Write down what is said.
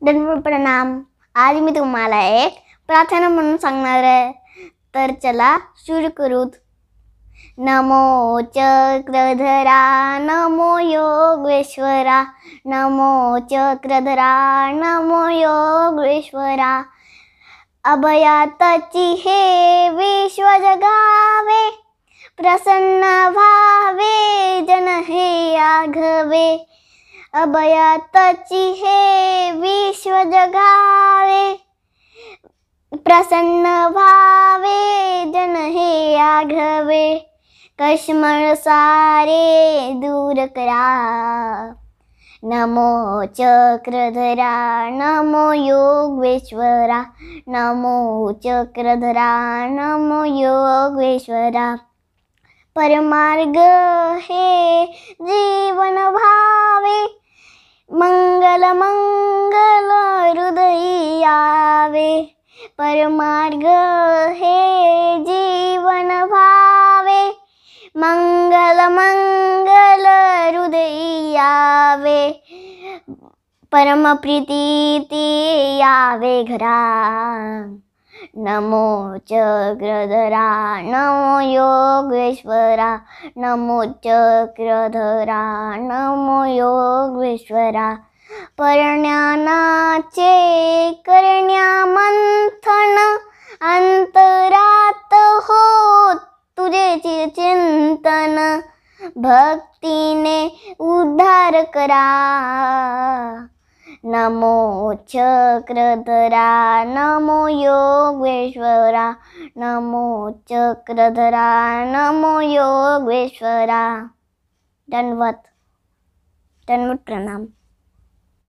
दंडवत प्रणाम. आज मी तुम्हाला एक प्रार्थना म्हणून सांगणार आहे. तर चला सुरू करू. नमो चक्रधरा नमो योगेश्वरा, नमो चक्रधरा नमो योगेश्वरा. अभयातची हे विश्व जगावे, प्रसन्न भावे जन हे आघवे. अभयातची हे विश्व जगावे, प्रसन्न भावे जन हे आघवे. कश्मळ सारे दूर करा, नमो चक्रधरा नमो योगेश्वरा, नमो चक्रधरा नमो योगेश्वरा. परमार्ग हे जीवन भावे, मंगल मंगल हृदयी आवे. परमार्ग हे जीवन भावे, मंगल मंगल हृदयी आवे. परम प्रीती यावे घरा, नमो चक्रधरा नमो योगेश्वरा, नमो चक्रधरा नमो योगेश्वरा. परज्ञानाचे करण्या मंथन, अंतरात हो तुझे चिंतन. भक्तीने उद्धार करा, नमो चक्रधरा नमो योगेश्वरा, नमो चक्रधरा नमो योगेश्वरा. दंडवत प्रणाम.